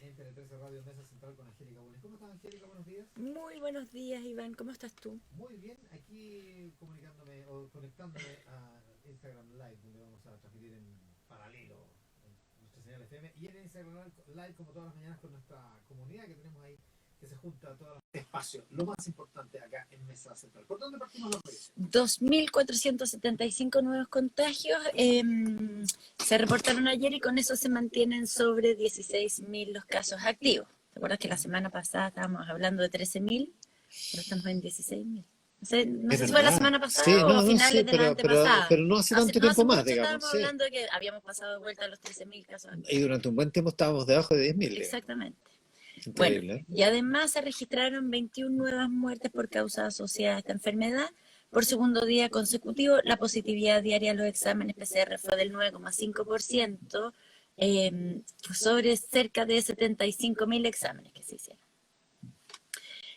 en Tele13 Radio Mesa Central con Angélica Bulnes. ¿Cómo estás, Angélica? Buenos días. Muy buenos días, Iván. ¿Cómo estás tú? Muy bien, aquí comunicándome o conectándome a Instagram Live, donde vamos a transmitir en paralelo en nuestra señal FM y en Instagram Live, como todas las mañanas, con nuestra comunidad que tenemos ahí, que se junta a todos los espacios. Lo más importante acá en Mesa Central. ¿Por dónde partimos los reyes? 2.475 nuevos contagios se reportaron ayer y con eso se mantienen sobre 16.000 los casos activos. ¿Te acuerdas que la semana pasada estábamos hablando de 13.000? Ahora estamos en 16.000. No sé si fue la semana Sí, pasada o no, a no, sí, finales de la antepasada. pero no hace tanto No tiempo hace más, mucho digamos, estábamos sí. hablando de que habíamos pasado de vuelta a los 13.000 casos Y activos. durante un buen tiempo estábamos debajo de 10.000, digamos. Exactamente. Bueno, Increíble, ¿eh? y además se registraron 21 nuevas muertes por causa asociada a esta enfermedad. Por segundo día consecutivo, la positividad diaria a los exámenes PCR fue del 9,5%, sobre cerca de 75.000 exámenes que se hicieron.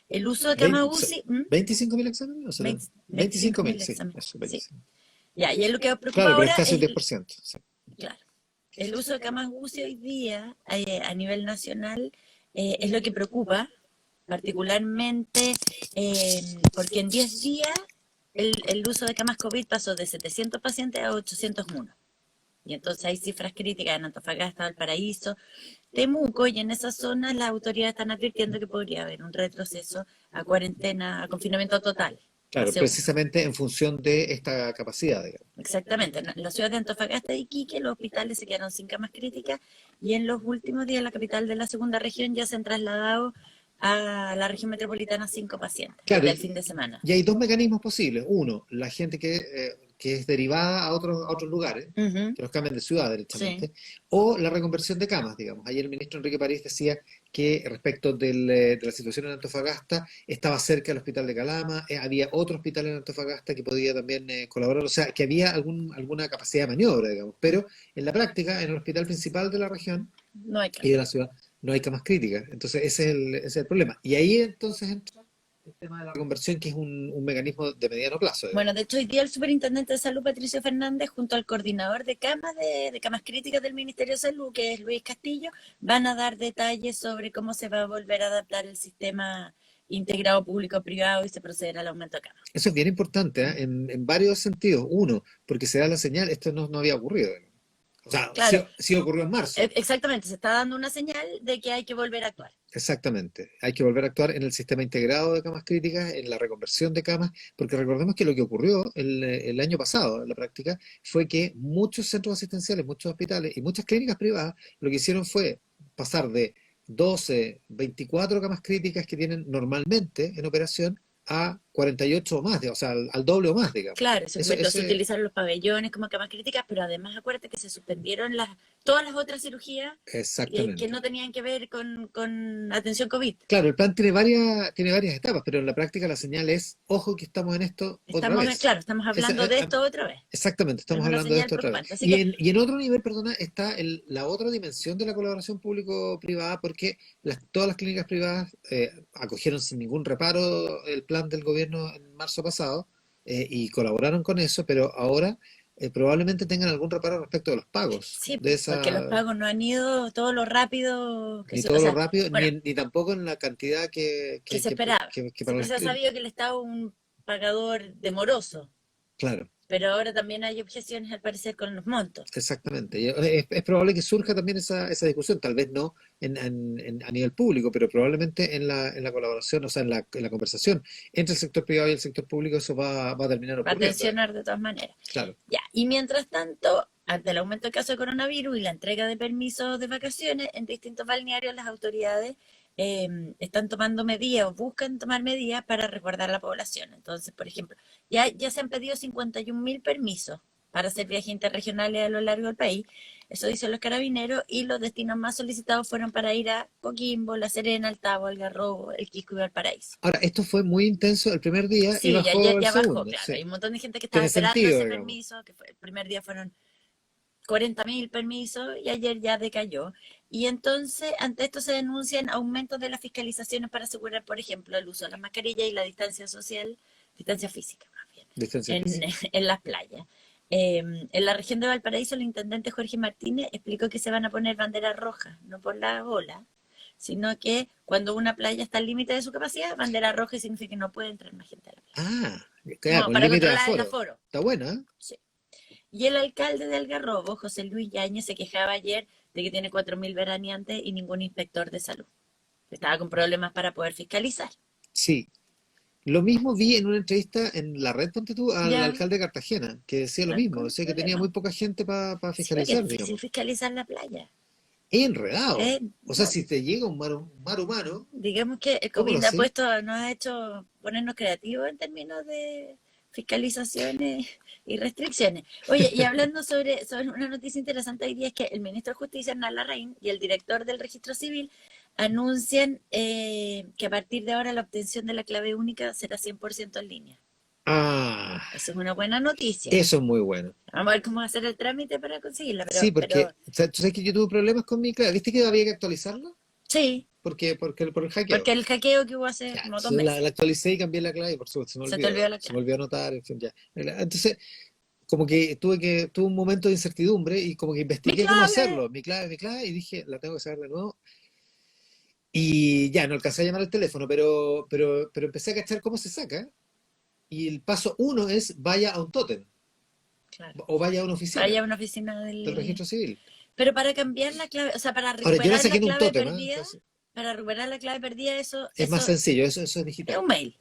El uso de cama UCI... 25.000 exámenes, o sea, 25.000, 25.000 sí, exámenes, eso, sí. 25. Ya, y es lo que preocupa Claro, pero es ahora casi un es, 10%. Sí. claro, el uso de camas UCI hoy día a nivel nacional es lo que preocupa, particularmente porque en 10 días el uso de camas COVID pasó de 700 pacientes a 801. Y entonces hay cifras críticas en Antofagasta, Valparaíso, Temuco, y en esa zona las autoridades están advirtiendo que podría haber un retroceso a cuarentena, a confinamiento total, Claro, fase 1. precisamente en función de esta capacidad, digamos. Exactamente. En la ciudad de Antofagasta y Iquique los hospitales se quedaron sin camas críticas y en los últimos días la capital de la segunda región ya se han trasladado a la región metropolitana 5 pacientes Claro, desde el fin de semana. y hay dos mecanismos posibles. Uno, la gente que es derivada a otros lugares, Ujú, que los cambian de ciudad sí. derechamente, o la reconversión de camas, digamos. Ayer el ministro Enrique París decía que respecto de la situación en Antofagasta, estaba cerca del hospital de Calama, había otro hospital en Antofagasta que podía también colaborar, o sea, que había alguna capacidad de maniobra, digamos. Pero en la práctica, en el hospital principal de la región No hay y camas. de la ciudad, no hay camas críticas. Entonces, ese es el problema. Y ahí entonces entra el tema de la conversión, que es un mecanismo de mediano plazo, Bueno, digamos. de hecho, hoy día el superintendente de salud, Patricio Fernández, junto al coordinador de camas de camas críticas del Ministerio de Salud, que es Luis Castillo, van a dar detalles sobre cómo se va a volver a adaptar el sistema integrado público-privado y se procederá al aumento de camas. Eso es bien importante, ¿eh? En varios sentidos. Uno, porque se da la señal, esto no había ocurrido, digamos. O sea, sí, Claro, sí ocurrió en marzo. exactamente, se está dando una señal de que hay que volver a actuar. Exactamente. Hay que volver a actuar en el sistema integrado de camas críticas, en la reconversión de camas, porque recordemos que lo que ocurrió el año pasado en la práctica fue que muchos centros asistenciales, muchos hospitales y muchas clínicas privadas lo que hicieron fue pasar de 12, 24 camas críticas que tienen normalmente en operación a 48 o más, o sea, al doble o más, digamos. Claro, se Ese, utilizaron los pabellones como camas críticas, pero además acuérdate que se suspendieron todas las otras cirugías que exactamente. no tenían que ver con atención COVID. Claro, el plan tiene varias etapas, pero en la práctica la señal es, ojo que estamos en esto otra vez. Claro, estamos Esa- hablando de esto otra vez. Exactamente, Es estamos una hablando de señal esto otra vez. preocupante. Así que, Y en otro nivel, perdona, está la otra dimensión de la colaboración público-privada, porque todas las clínicas privadas acogieron sin ningún reparo el plan del gobierno en marzo pasado y colaboraron con eso, pero ahora probablemente tengan algún reparo respecto de los pagos sí, de porque los esa, pagos no han ido todo lo rápido ni o todo lo sea, rápido, bueno, ni tampoco en la cantidad que se esperaba. que para Siempre las se ha clínicas. sabido que el Estado es un pagador demoroso, Claro. pero ahora también hay objeciones al parecer con los montos. Exactamente. Y es probable que surja también esa discusión, tal vez no a nivel público, pero probablemente en la colaboración, o sea, en la conversación entre el sector privado y el sector público, eso va a terminar Va a ocurriendo. tensionar de todas maneras. Claro. Ya, y mientras tanto, ante el aumento del caso de coronavirus y la entrega de permisos de vacaciones en distintos balnearios, las autoridades están tomando medidas o buscan tomar medidas para resguardar a la población. Entonces, por ejemplo, ya se han pedido 51.000 permisos para hacer viajes interregionales a lo largo del país. Eso dicen los carabineros, y los destinos más solicitados fueron para ir a Coquimbo, La Serena, Altavo, Algarrobo, El Quisco y Valparaíso. Ahora, esto fue muy intenso el primer día y Sí, y ayer bajó el ya bajó, segundo. claro. Sí. Hay un montón de gente que estaba Tiene esperando sentido, ese digamos. permiso, que fue, el primer día fueron 40.000 permisos y ayer ya decayó. Y entonces, ante esto se denuncian aumentos de las fiscalizaciones para asegurar, por ejemplo, el uso de las mascarillas y la distancia social, distancia física más bien, Distancia en, física. en las playas. En la región de Valparaíso, el intendente Jorge Martínez explicó que se van a poner banderas rojas, no por la ola, sino que cuando una playa está al límite de su capacidad, bandera roja significa que no puede entrar más gente a la playa. Ah, claro, Como con para límite de controlar el aforo. aforo. Está buena, ¿eh? Sí. Y el alcalde de Algarrobo, José Luis Yáñez, se quejaba ayer de que tiene 4.000 veraneantes y ningún inspector de salud. Estaba con problemas para poder fiscalizar. Sí. Lo mismo vi en una entrevista en la red, ponte tú, al Ya, alcalde de Cartagena, que decía lo mismo, con decía que tenía problemas. muy poca gente para Sí, porque es fiscalizar, difícil digamos. fiscalizar la playa. Enredado. O sea, No, si te llega un mar humano, digamos que el ¿cómo lo COVID haces? nos ha hecho ponernos creativos en términos de fiscalizaciones y restricciones. Oye, y hablando sobre una noticia interesante hoy día es que el ministro de Justicia, Hernán Larraín, y el director del Registro Civil anuncian que a partir de ahora la obtención de la clave única será 100% en línea. Ah, Eso es una buena noticia. eso es muy bueno. Vamos a ver cómo hacer el trámite para conseguirla, Sí, pero porque, o sea, tú sabes que yo tuve problemas con mi clave. ¿Viste que había que actualizarla? sí, Por el hackeo. porque el hackeo que hubo hace Ya, como dos entonces meses, la actualicé y cambié la clave y por supuesto se te olvidó la se me clave. olvidó anotar, en fin, ya. Entonces, como que tuve un momento de incertidumbre y como que ¡Mi investigué cómo clave! hacerlo, mi clave, y dije, la tengo que saber de nuevo. Y ya, no alcancé a llamar al teléfono, pero empecé a cachar cómo se saca. Y el paso uno es vaya a un tótem Claro. o vaya a una Vaya oficina a una oficina del del... registro civil. Pero para cambiar la clave, o sea, para Ahora, yo la recuperar saqué la en un clave tótem, ¿eh? perdida, Entonces, es más eso sencillo, eso es es digital. un mail.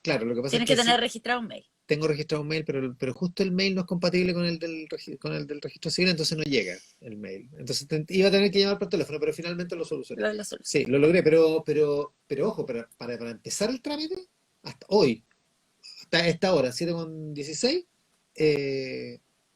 Claro, lo que pasa es Tienes que que tener sí, registrado un mail. tengo registrado un mail, pero justo el mail no es compatible con con el del registro civil, entonces no llega el mail. Entonces iba a tener que llamar por teléfono, pero finalmente lo solucioné. Lo de la solución. Sí, lo logré, pero ojo, para empezar el trámite, hasta hoy, hasta esta hora, 7:16,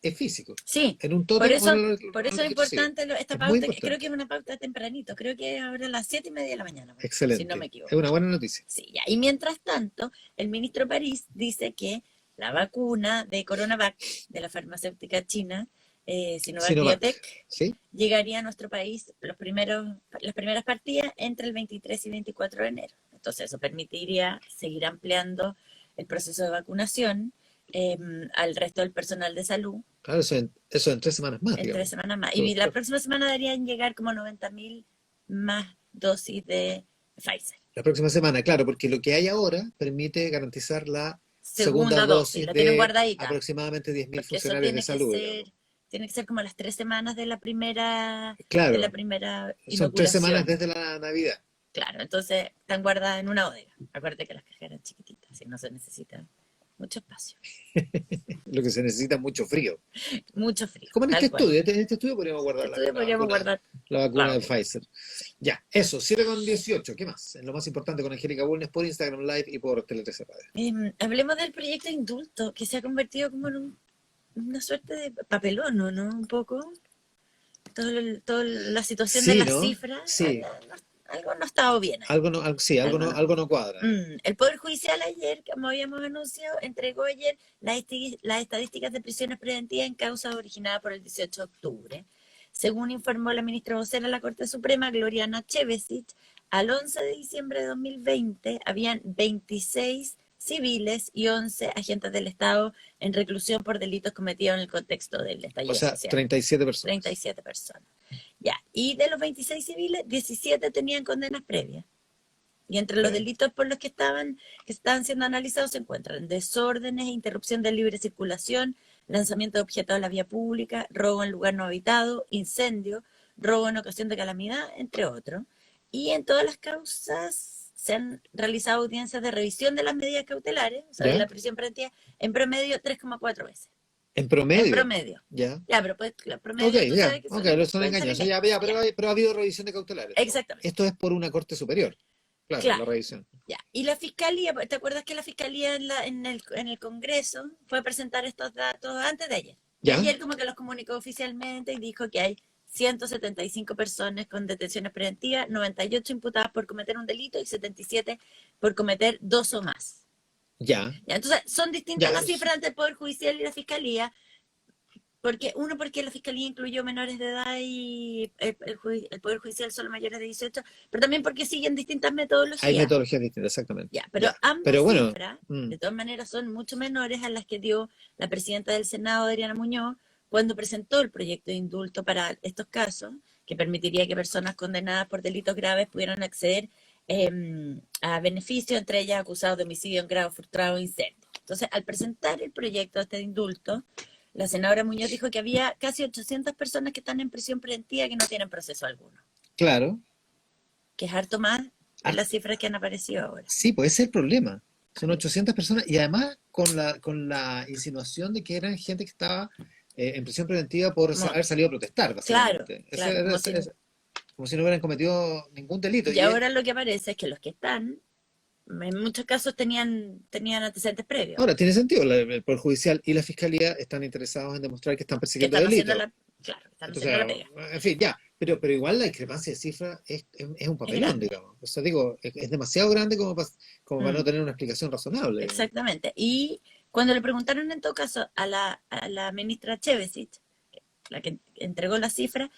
es físico. Sí, En un por tótem o eso, en por el eso es registro civil. importante esta Es muy pauta, que creo que importante. es una pauta tempranito, creo que ahora a las 7:30 de la mañana, si no me Excelente. Es equivoco. una buena noticia. Sí, ya. Y mientras tanto, el ministro París dice que la vacuna de CoronaVac de la farmacéutica china, Sinovac Sinovac, Biotech, ¿sí? llegaría a nuestro país las primeras partidas entre el 23 y 24 de enero. Entonces, eso permitiría seguir ampliando el proceso de vacunación eh, al resto del personal de salud Claro, eso en 3 semanas más, en tres digamos. semanas más. Y Claro, la claro. próxima semana deberían llegar como 90.000 más dosis de Pfizer. La próxima semana, claro, porque lo que hay ahora permite garantizar la segunda Segunda dosis, dosis la tienen de guardadita, aproximadamente 10.000 porque eso funcionarios de salud, digamos. tiene que ser como las 3 semanas de la Claro, primera son 3 semanas inoculación. desde la Navidad. Claro, entonces están guardadas en una bodega. Acuérdate que las cajas eran chiquititas y no se necesita mucho espacio, Lo que se necesita es mucho frío. mucho frío, Como tal cual. en este estudio podríamos guardar Este estudio podríamos guardar la la vacuna de vacuna. Pfizer. Sí. Ya, eso, 7:18, ¿qué más? Es lo más importante con Angélica Bulnes por Instagram Live y por Tele 13 Radio. Hablemos del proyecto de indulto, que se ha convertido como en una suerte de papelón, ¿no? Un poco. Toda la situación de Sí, las ¿no? cifras, Sí, algo no ha estado bien ahí. algo no, sí, Algo no. algo no cuadra ahí. El Poder Judicial ayer, como habíamos anunciado, entregó ayer las estadísticas de prisiones preventivas en causas originadas por el 18 de octubre. Según informó la ministra vocera de la Corte Suprema, Gloriana Chevesic, al 11 de diciembre de 2020 habían 26 civiles y 11 agentes del Estado en reclusión por delitos cometidos en el contexto del O estallido sea, social. 37 personas. 37 personas. Ya, y de los 26 civiles, 17 tenían condenas previas. Y entre los Ya. delitos por los que estaban siendo analizados se encuentran desórdenes, interrupción de libre circulación, lanzamiento de objetos a la vía pública, robo en lugar no habitado, incendio, robo en ocasión de calamidad, entre otros. Y en todas las causas se han realizado audiencias de revisión de las medidas cautelares, o sea, de ¿Ya? la prisión preventiva, en promedio 3,4 veces. En En promedio. promedio. ¿Ya? Ya, pero pues, los Ok, promedios tú ya. sabes que Ok, son pueden ser engañosos. Ya, engañosos. Ya, pero ha habido revisión de cautelares, digamos. exactamente. Esto es por una corte superior. Claro, la Claro. revisión. Ya. Y la fiscalía, ¿te acuerdas que la fiscalía en el Congreso fue a presentar estos datos antes de ayer? Y ¿Ya? ayer como que los comunicó oficialmente y dijo que hay 175 personas con detenciones preventivas, 98 imputadas por cometer un delito y 77 por cometer dos o más. Ya. Ya, entonces, son distintas Ya. las cifras ante el Poder Judicial y la Fiscalía, porque la Fiscalía incluyó menores de edad y el Poder Judicial solo mayores de 18, pero también porque siguen distintas Hay metodologías. metodologías distintas, exactamente. Ya, pero Ya. ambas Pero bueno, cifras, mm, de todas maneras, son mucho menores a las que dio la presidenta del Senado, Adriana Muñoz, cuando presentó el proyecto de indulto para estos casos, que permitiría que personas condenadas por delitos graves pudieran acceder a beneficios, entre ellas acusados de homicidio en grado frustrado e incendio. Entonces, al presentar el proyecto de este indulto, la senadora Muñoz dijo que había casi 800 personas que están en prisión preventiva que no tienen proceso alguno, Claro. que es harto más de las cifras que han aparecido ahora. Sí, pues ese es el problema. Son 800 personas y además con la insinuación de que eran gente que estaba en prisión preventiva por haber salido a protestar, Claro, básicamente. claro, Como si no hubieran cometido ningún delito. Y ahora lo que aparece es que los que están, en muchos casos tenían antecedentes previos. Ahora, tiene sentido, el Poder Judicial y la Fiscalía están interesados en demostrar que están Que persiguiendo están delitos. claro, están Entonces, haciendo la pega. en fin, ya, pero igual la discrepancia de cifras es un papelón, grande. digamos. O sea, digo, es demasiado grande como para no Mm, tener una explicación razonable. exactamente. Y cuando le preguntaron en todo caso a la ministra Chevesic, la que entregó la cifra,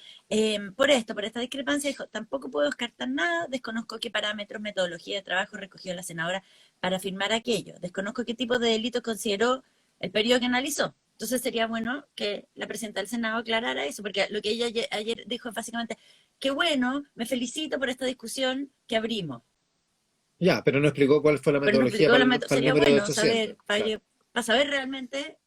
por esta discrepancia, dijo, tampoco puedo descartar nada, desconozco qué parámetros, metodología de trabajo recogió la senadora para afirmar aquello, desconozco qué tipo de delitos consideró el periodo que analizó. Entonces sería bueno que la presidenta del Senado aclarara eso, porque lo que ella ayer dijo es básicamente, qué bueno, me felicito por esta discusión que abrimos. Ya, pero no explicó cuál fue la Pero no metodología explicó para la el sería número de bueno 800. saber, Claro. para saber realmente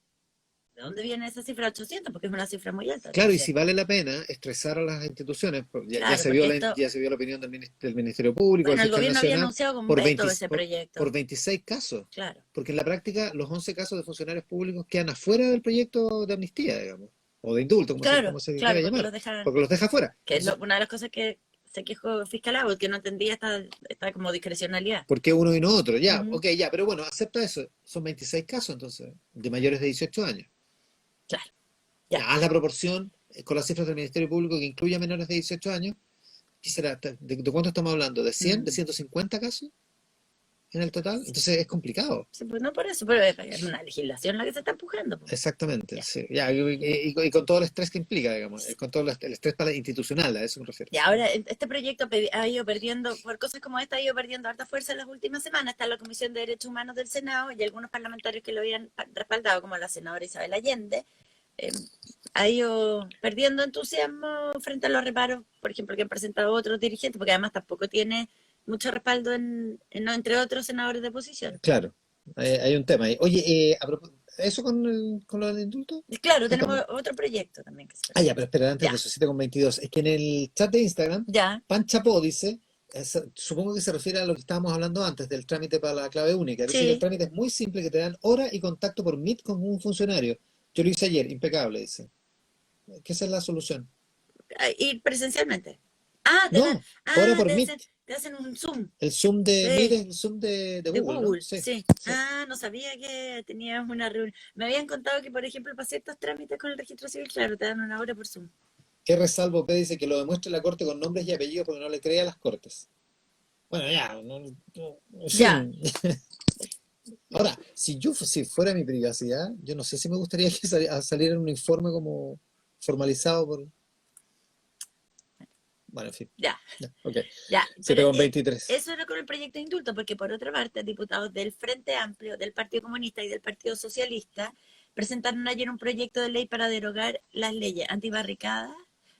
de dónde viene esa cifra 800, porque es una cifra muy alta. Claro, y Entonces, si vale la pena estresar a las instituciones, pues ya claro, se vio porque esto, ya se vio la opinión del Ministerio Público, del bueno, el fiscal gobierno había nacional, anunciado con por veto 20 ese proyecto. por 26 casos. Claro. Porque en la práctica los 11 casos de funcionarios públicos quedan afuera del proyecto de amnistía, digamos, o de indulto, Claro, como se quiera claro, porque llamar, los dejan, porque los deja afuera. que es Entonces, una de las cosas que se quejó Fiscal Agua, que no entendía esta como discrecionalidad. ¿por qué uno y no otro? Ya, Ujú. ok, ya, pero bueno, acepta eso. Son 26 casos entonces, de mayores de 18 años. Claro, ya. Ya, haz la proporción con las cifras del Ministerio Público que incluye a menores de 18 años. ¿Qué será? ¿De cuánto estamos hablando? ¿De 100? ¿De Mm. 150 casos en el total? Entonces es complicado. Sí, pues no por eso, pero es una legislación la que se está empujando. Pues. Exactamente, Ya. sí. Ya, y con todo el estrés que implica, digamos, con todo el estrés institucional, a eso me refiero. Y ahora este proyecto ha ido perdiendo, por cosas como esta, ha ido perdiendo harta fuerza en las últimas semanas. Está la Comisión de Derechos Humanos del Senado y algunos parlamentarios que lo habían respaldado, como la senadora Isabel Allende, eh, ha ido perdiendo entusiasmo frente a los reparos, por ejemplo, que han presentado otros dirigentes, porque además tampoco tiene mucho respaldo entre otros senadores de oposición. Claro, hay un tema ahí. Oye, ¿eso con lo del indulto? Y claro, ¿No tenemos estamos? otro proyecto también que se Ah, ya, presenta. pero espera, antes de Ya, eso, 7:22. Es que en el chat de Instagram, ya, Pan Chapo dice, supongo que se refiere a lo que estábamos hablando antes, del trámite para la clave única. Dice que el sí, trámite es muy simple, que te dan hora y contacto por Meet con un funcionario. Yo lo hice ayer, impecable, dice. Que esa es la solución. ir presencialmente. Ah, No, hora por Meet. te hacen un Zoom. El Zoom de Meet Sí, es el Zoom de de Google, ¿no? Google, Sí, sí. sí. Ah, no sabía que tenías una reunión. Me habían contado que, por ejemplo, para ciertos trámites con el registro civil, claro, te dan una hora por Zoom. R. Salvo P dice que lo demuestre la corte con nombres y apellidos porque no le cree a las cortes. Bueno, ya, en Ya, fin. Ahora, si fuera mi privacidad, yo no sé si me gustaría que saliera un informe como formalizado por... Bueno, en fin. ya, Ya, ok. ya. siete Pero con 23. eso era con el proyecto de indulto, porque por otra parte, diputados del Frente Amplio, del Partido Comunista y del Partido Socialista presentaron ayer un proyecto de ley para derogar las leyes antibarricadas,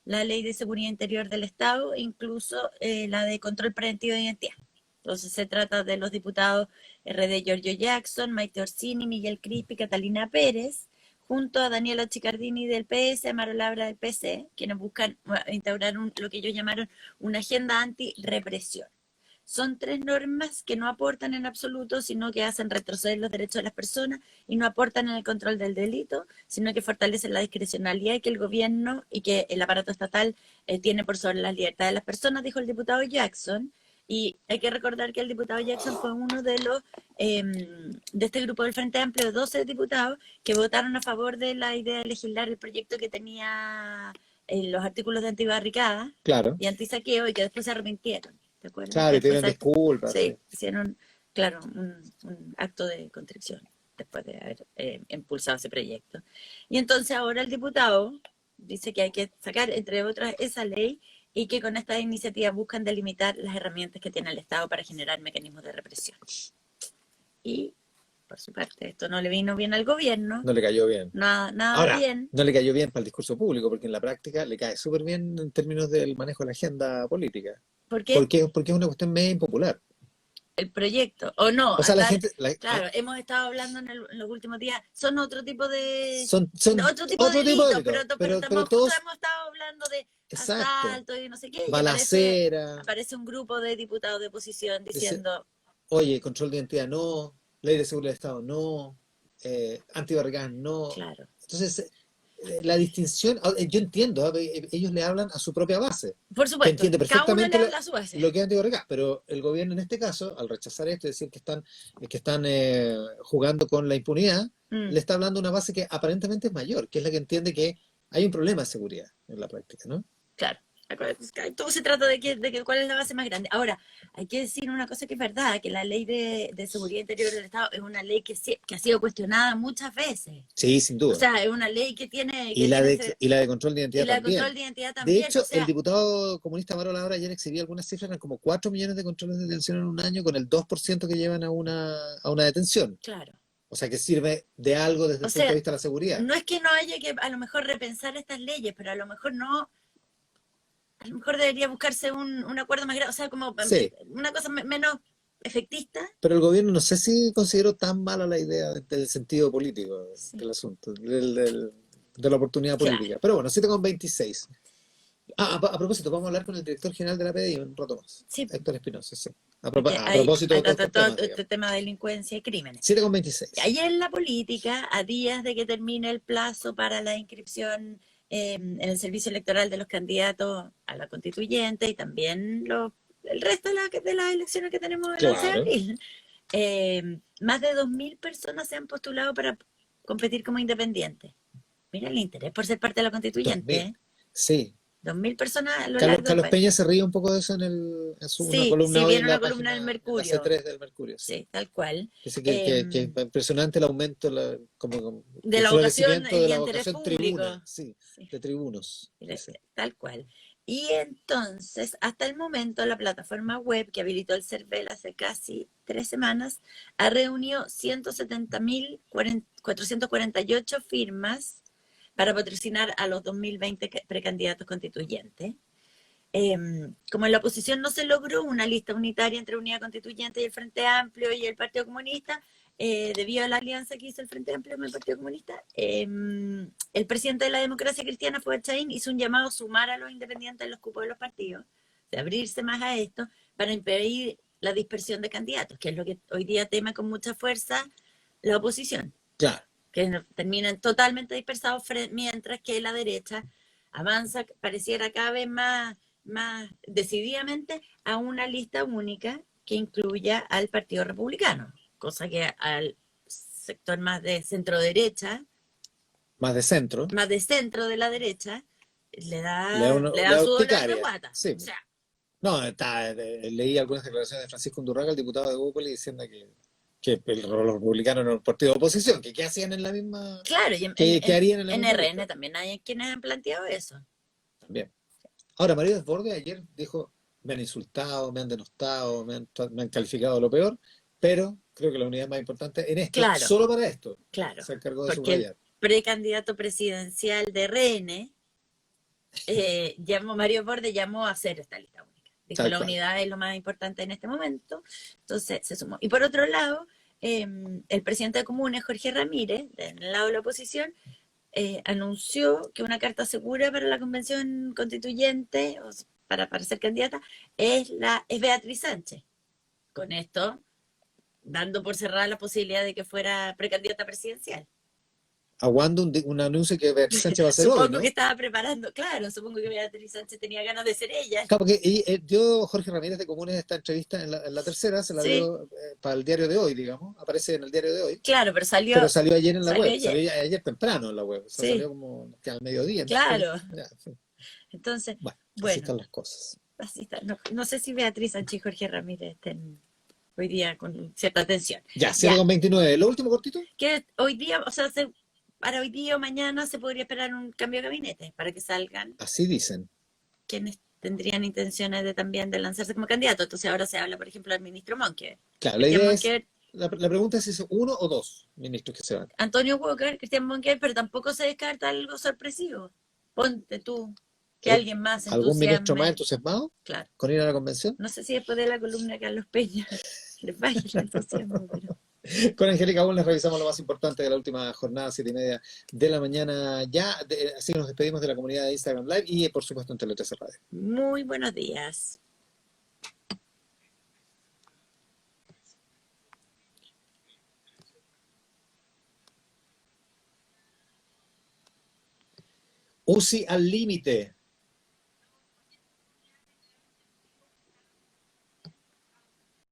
la ley de seguridad interior del Estado e incluso la de control preventivo de identidad. Entonces se trata de los diputados RD Giorgio Jackson, Maite Orsini, Miguel Crispi, Catalina Pérez, junto a Daniela Chicardini del PS, Amaro Labra del PC, quienes buscan instaurar lo que ellos llamaron una agenda anti-represión. Son tres normas que no aportan en absoluto, sino que hacen retroceder los derechos de las personas y no aportan en el control del delito, sino que fortalecen la discrecionalidad que el gobierno y que el aparato estatal tiene por sobre las libertades de las personas, dijo el diputado Jackson. Y hay que recordar que el diputado Jackson fue uno de los de este grupo del Frente Amplio de 12 diputados que votaron a favor de la idea de legislar el proyecto que tenía los artículos de antibarricada Claro, y antisaqueo y que después se arrepintieron. ¿Te acuerdas? Que claro, y después piden disculpas, sí. sí, hicieron, claro, un acto de contrición después de haber impulsado ese proyecto. Y entonces ahora el diputado dice que hay que sacar, entre otras, esa ley y que con esta iniciativa buscan delimitar las herramientas que tiene el Estado para generar mecanismos de represión. Y por su parte. Esto no le vino bien al gobierno, No le cayó bien. nada Ahora, bien. no le cayó bien para el discurso público, porque en la práctica le cae súper bien en términos del manejo de la agenda política. ¿Por qué? Porque es una cuestión media impopular. El proyecto, o no, O sea, la gente, claro, hemos estado hablando en los últimos días, son otro tipo de, son otro tipo de otro tipo de delitos, delitos, pero pero justo todos, hemos estado hablando de exacto, asalto y no sé qué, y balacera, aparece un grupo de diputados de oposición dice, diciendo, oye, control de identidad no, ley de seguridad del Estado no, antibarricadas no. claro, Entonces, la distinción, yo entiendo, ellos le hablan a su propia base, por que supuesto, entiende cada uno le perfectamente habla a su base. lo que es antibarricadas, pero el gobierno en este caso, al rechazar esto y decir que están jugando con la impunidad, Mm. le está hablando a una base que aparentemente es mayor, que es la que entiende que hay un problema de seguridad en la práctica, ¿no? Claro, todo se trata de que cuál es la base más grande. Ahora, hay que decir una cosa que es verdad, que la ley de seguridad interior del Estado es una ley que ha sido cuestionada muchas veces. Sí, sin O duda. sea, es una ley que tiene, Y la de control de y identidad la de también. control de identidad De también. O hecho, el sea, diputado comunista Maro Labra ayer exhibía algunas cifras, eran como 4 millones de controles de detención en un año con el 2% que llevan a una detención. claro. O sea, que sirve de algo desde O el punto de sea, vista de la seguridad. no es que no haya que a lo mejor repensar estas leyes, pero a lo mejor no, a lo mejor debería buscarse un acuerdo más grande, o sea, como Sí, una cosa menos efectista. pero el gobierno no sé si consideró tan mala la idea del sentido político Sí. del asunto, de la oportunidad Claro. política. Pero bueno, 7,26. A propósito, vamos a hablar con el director general de la PDI un rato más, Sí, Héctor Espinosa, sí. porque A propósito de todos estos todo temas, este digamos. tema de delincuencia y crímenes. 7,26. Ayer en la política, a días de que termine el plazo para la inscripción en el servicio electoral de los candidatos a la constituyente y también el resto de las elecciones que tenemos el 11 de Claro. abril, más de 2.000 personas se han postulado para competir como independientes. Mira el interés por ser parte de la constituyente. 2000. Sí. 2.000 personas a lo largo del Carlos país. Peña se ríe un poco de eso una Sí, columna sí, hoy en viene una la columna página, del en la Mercurio. C3 del Mercurio. Sí. Sí, tal cual. Dice que es impresionante el aumento, como De el la vocación florecimiento de y la interés vocación público. tribuna, sí, Sí. de tribunos. Sí. Tal cual. Y entonces, hasta el momento, la plataforma web que habilitó el CERVEL hace casi 3 semanas ha reunido 170.448 firmas para patrocinar a los 2020 precandidatos constituyentes. Como en la oposición no se logró una lista unitaria entre Unidad Constituyente y el Frente Amplio y el Partido Comunista, debido a la alianza que hizo el Frente Amplio con el Partido Comunista, el presidente de la Democracia Cristiana, Fuad Chaín, hizo un llamado a sumar a los independientes en los cupos de los partidos, de abrirse más a esto, para impedir la dispersión de candidatos, que es lo que hoy día teme con mucha fuerza la oposición. Claro. Que terminan totalmente dispersados, mientras que la derecha avanza, pareciera cada vez más decididamente a una lista única que incluya al Partido Republicano, cosa que al sector más de centro derecha, Más de centro, más de centro de la derecha, le da da su dolor de urticaria. guata. Sí. O sea, No, leí algunas declaraciones de Francisco Undurraga, el diputado de Bópoli, diciendo que los republicanos eran un partido de oposición, que qué hacían en la misma, claro, y que harían en la en misma RN lista. también hay quienes han planteado eso. También. Ahora, María Desbordes ayer dijo, me han insultado, me han denostado, me han calificado lo peor, pero creo que la unidad más importante en esto, Claro. solo para esto, Claro, se encargó de porque el subrayar. precandidato presidencial de RN, Mario Borde llamó a hacer esta lista única. Dijo, Tal la cual. unidad es lo más importante en este momento, entonces se sumó. Y por otro lado, el presidente de Comunes, Jorge Ramírez, del lado de la oposición, anunció que una carta segura para la convención constituyente, para ser candidata, es Beatriz Sánchez. Con esto, dando por cerrada la posibilidad de que fuera precandidata presidencial. Aguando un anuncio que Beatriz Sánchez va a hacer Supongo hoy, ¿no? que estaba preparando, claro, supongo que Beatriz Sánchez tenía ganas de ser ella. Claro, porque dio Jorge Ramírez de Comunes esta entrevista en la tercera, se la Sí. dio para el diario de hoy, digamos, aparece en el diario de hoy. Claro, pero salió ayer en la web, ayer. salió ayer temprano en la web, o sea, Sí. salió como que al mediodía. Claro. Ya, en fin. Entonces, Bueno, así bueno, están las cosas. así está. No sé si Beatriz Sánchez y Jorge Ramírez estén hoy día con cierta tensión. Ya, 7,29. ¿Lo último cortito? Que hoy día, o sea, para hoy día o mañana se podría esperar un cambio de gabinete para que salgan Así dicen. quienes tendrían intenciones también de lanzarse como candidato. Entonces ahora se habla, por ejemplo, del ministro Monker. Claro, la idea es La pregunta es si es uno o dos ministros que se van. Antonio Walker, Cristian Monquer, pero tampoco se descarta algo sorpresivo. Ponte tú que ¿Hay alguien más se algún ministro más entusiasme. entusiasmado Claro. con ir a la convención? No sé si después de la columna de Carlos Peña les vaya el entusiasmo, pero Con Angélica Bulnes revisamos lo más importante de la última jornada, 7:30 de la mañana ya. Así que nos despedimos de la comunidad de Instagram Live y, por supuesto, en Tele 13 Radio. muy buenos días. UCI al límite.